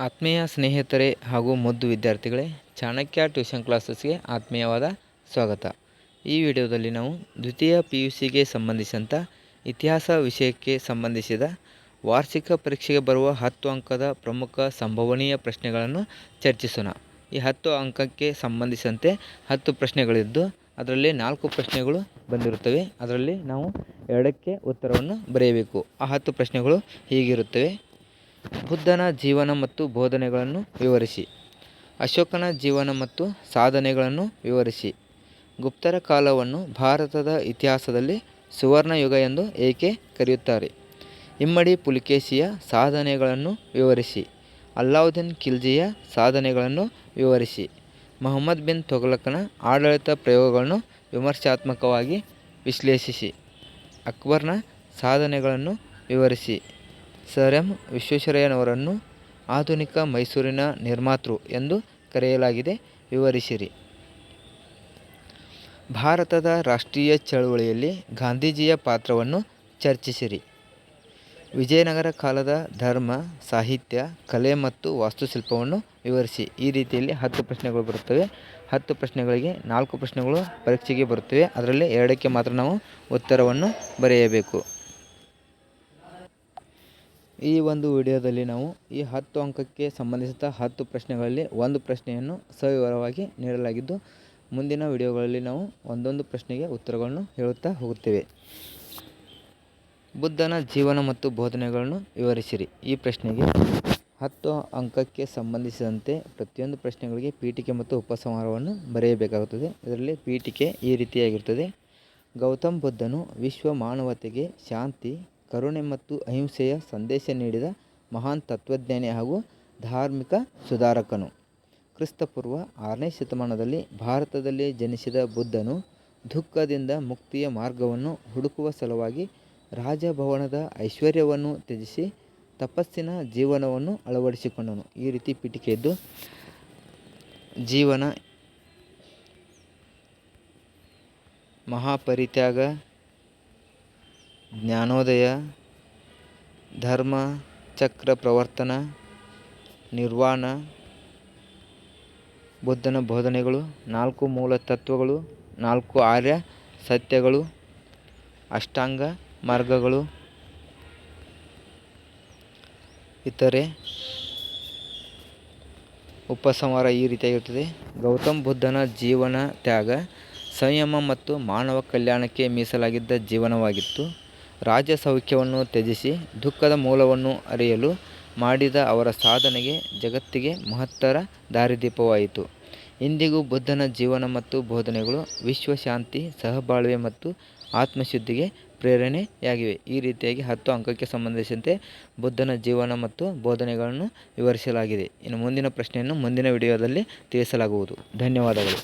ಆತ್ಮೀಯ ಸ್ನೇಹಿತರೆ ಹಾಗೂ ಮುದ್ದು ವಿದ್ಯಾರ್ಥಿಗಳೇ, ಚಾಣಕ್ಯ ಟ್ಯೂಷನ್ ಕ್ಲಾಸಸ್ಗೆ ಆತ್ಮೀಯವಾದ ಸ್ವಾಗತ. ಈ ವಿಡಿಯೋದಲ್ಲಿ ನಾವು ದ್ವಿತೀಯ PUCಗೆ ಸಂಬಂಧಿಸಿದಂಥ ಇತಿಹಾಸ ವಿಷಯಕ್ಕೆ ಸಂಬಂಧಿಸಿದ ವಾರ್ಷಿಕ ಪರೀಕ್ಷೆಗೆ ಬರುವ 10 ಅಂಕದ ಪ್ರಮುಖ ಸಂಭವನೀಯ ಪ್ರಶ್ನೆಗಳನ್ನು ಚರ್ಚಿಸೋಣ. ಈ 10 ಅಂಕಕ್ಕೆ ಸಂಬಂಧಿಸಿದಂತೆ 10 ಪ್ರಶ್ನೆಗಳಿದ್ದು ಅದರಲ್ಲಿ 4 ಪ್ರಶ್ನೆಗಳು ಬಂದಿರುತ್ತವೆ. ಅದರಲ್ಲಿ ನಾವು 2ಕ್ಕೆ ಉತ್ತರವನ್ನು ಬರೆಯಬೇಕು. ಆ 10 ಪ್ರಶ್ನೆಗಳು ಹೀಗಿರುತ್ತವೆ. ಬುದ್ಧನ ಜೀವನ ಮತ್ತು ಬೋಧನೆಗಳನ್ನು ವಿವರಿಸಿ. ಅಶೋಕನ ಜೀವನ ಮತ್ತು ಸಾಧನೆಗಳನ್ನು ವಿವರಿಸಿ. ಗುಪ್ತರ ಕಾಲವನ್ನು ಭಾರತದ ಇತಿಹಾಸದಲ್ಲಿ ಸುವರ್ಣ ಯುಗ ಎಂದು ಏಕೆ ಕರೆಯುತ್ತಾರೆ? ಇಮ್ಮಡಿ ಪುಲಿಕೇಶಿಯ ಸಾಧನೆಗಳನ್ನು ವಿವರಿಸಿ. ಅಲ್ಲಾವುದ್ದೀನ್ ಖಿಲ್ಜಿಯ ಸಾಧನೆಗಳನ್ನು ವಿವರಿಸಿ. ಮುಹಮ್ಮದ್ ಬಿನ್ ತುಘಲಕನ ಆಡಳಿತ ಪ್ರಯೋಗಗಳನ್ನು ವಿಮರ್ಶಾತ್ಮಕವಾಗಿ ವಿಶ್ಲೇಷಿಸಿ. ಅಕ್ಬರ್ನ ಸಾಧನೆಗಳನ್ನು ವಿವರಿಸಿ. ಸರ್ ಎಂ ವಿಶ್ವೇಶ್ವರಯ್ಯನವರನ್ನು ಆಧುನಿಕ ಮೈಸೂರಿನ ನಿರ್ಮಾತೃ ಎಂದು ಕರೆಯಲಾಗಿದೆ, ವಿವರಿಸಿರಿ. ಭಾರತದ ರಾಷ್ಟ್ರೀಯ ಚಳವಳಿಯಲ್ಲಿ ಗಾಂಧೀಜಿಯ ಪಾತ್ರವನ್ನು ಚರ್ಚಿಸಿರಿ. ವಿಜಯನಗರ ಕಾಲದ ಧರ್ಮ, ಸಾಹಿತ್ಯ, ಕಲೆ ಮತ್ತು ವಾಸ್ತುಶಿಲ್ಪವನ್ನು ವಿವರಿಸಿ. ಈ ರೀತಿಯಲ್ಲಿ 10 ಪ್ರಶ್ನೆಗಳು ಬರುತ್ತವೆ. 10 ಪ್ರಶ್ನೆಗಳಿಗೆ 4 ಪ್ರಶ್ನೆಗಳು ಪರೀಕ್ಷೆಗೆ ಬರುತ್ತವೆ. ಅದರಲ್ಲಿ 2ಕ್ಕೆ ಮಾತ್ರ ನಾವು ಉತ್ತರವನ್ನು ಬರೆಯಬೇಕು. ಈ ಒಂದು ವಿಡಿಯೋದಲ್ಲಿ ನಾವು ಈ 10 ಅಂಕಕ್ಕೆ ಸಂಬಂಧಿಸಿದ 10 ಪ್ರಶ್ನೆಗಳಲ್ಲಿ ಒಂದು ಪ್ರಶ್ನೆಯನ್ನು ಸವಿವರವಾಗಿ ನೀಡಲಾಗಿದ್ದು, ಮುಂದಿನ ವಿಡಿಯೋಗಳಲ್ಲಿ ನಾವು ಒಂದೊಂದು ಪ್ರಶ್ನೆಗೆ ಉತ್ತರಗಳನ್ನು ಹೇಳುತ್ತಾ ಹೋಗುತ್ತೇವೆ. ಬುದ್ಧನ ಜೀವನ ಮತ್ತು ಬೋಧನೆಗಳನ್ನು ವಿವರಿಸಿರಿ. ಈ ಪ್ರಶ್ನೆಗೆ 10 ಅಂಕಕ್ಕೆ ಸಂಬಂಧಿಸಿದಂತೆ ಪ್ರತಿಯೊಂದು ಪ್ರಶ್ನೆಗಳಿಗೆ ಪೀಠಿಕೆ ಮತ್ತು ಉಪಸಂಹಾರವನ್ನು ಬರೆಯಬೇಕಾಗುತ್ತದೆ. ಇದರಲ್ಲಿ ಪೀಠಿಕೆ ಈ ರೀತಿಯಾಗಿರುತ್ತದೆ. ಗೌತಮ್ ಬುದ್ಧನು ವಿಶ್ವ ಮಾನವತೆಗೆ ಶಾಂತಿ, ಕರುಣೆ ಮತ್ತು ಅಹಿಂಸೆಯ ಸಂದೇಶ ನೀಡಿದ ಮಹಾನ್ ತತ್ವಜ್ಞಾನಿ ಹಾಗೂ ಧಾರ್ಮಿಕ ಸುಧಾರಕನು. ಕ್ರಿಸ್ತಪೂರ್ವ 6ನೇ ಶತಮಾನದಲ್ಲಿ ಭಾರತದಲ್ಲಿ ಜನಿಸಿದ ಬುದ್ಧನು ದುಃಖದಿಂದ ಮುಕ್ತಿಯ ಮಾರ್ಗವನ್ನು ಹುಡುಕುವ ಸಲುವಾಗಿ ರಾಜಭವನದ ಐಶ್ವರ್ಯವನ್ನು ತ್ಯಜಿಸಿ ತಪಸ್ಸಿನ ಜೀವನವನ್ನು ಅಳವಡಿಸಿಕೊಂಡನು. ಈ ರೀತಿ ಪೀಠಿಕೆ ಇದ್ದು, ಜೀವನ, ಮಹಾಪರಿತ್ಯಾಗ, ಜ್ಞಾನೋದಯ, ಧರ್ಮ ಚಕ್ರ ಪ್ರವರ್ತನ, ನಿರ್ವಾಣ, ಬುದ್ಧನ ಬೋಧನೆಗಳು, 4 ಮೂಲ ತತ್ವಗಳು, 4 ಆರ್ಯ ಸತ್ಯಗಳು, ಅಷ್ಟಾಂಗ ಮಾರ್ಗಗಳು, ಇತರೆ ಉಪಸಂಹಾರ ಈ ರೀತಿಯಾಗಿರುತ್ತದೆ. ಗೌತಮ್ ಬುದ್ಧನ ಜೀವನ ತ್ಯಾಗ, ಸಂಯಮ ಮತ್ತು ಮಾನವ ಕಲ್ಯಾಣಕ್ಕೆ ಮೀಸಲಾಗಿದ್ದ ಜೀವನವಾಗಿತ್ತು. ರಾಜ್ಯ ಸೌಖ್ಯವನ್ನು ತ್ಯಜಿಸಿ ದುಃಖದ ಮೂಲವನ್ನು ಅರಿಯಲು ಮಾಡಿದ ಅವರ ಸಾಧನೆಗೆ ಜಗತ್ತಿಗೆ ಮಹತ್ತರ ದಾರಿದೀಪವಾಯಿತು. ಇಂದಿಗೂ ಬುದ್ಧನ ಜೀವನ ಮತ್ತು ಬೋಧನೆಗಳು ವಿಶ್ವಶಾಂತಿ, ಸಹಬಾಳ್ವೆ ಮತ್ತು ಆತ್ಮಶುದ್ಧಿಗೆ ಪ್ರೇರಣೆಯಾಗಿವೆ. ಈ ರೀತಿಯಾಗಿ 10 ಅಂಕಕ್ಕೆ ಸಂಬಂಧಿಸಿದಂತೆ ಬುದ್ಧನ ಜೀವನ ಮತ್ತು ಬೋಧನೆಗಳನ್ನು ವಿವರಿಸಲಾಗಿದೆ. ಇನ್ನು ಮುಂದಿನ ಪ್ರಶ್ನೆಯನ್ನು ಮುಂದಿನ ವಿಡಿಯೋದಲ್ಲಿ ತಿಳಿಸಲಾಗುವುದು. ಧನ್ಯವಾದಗಳು.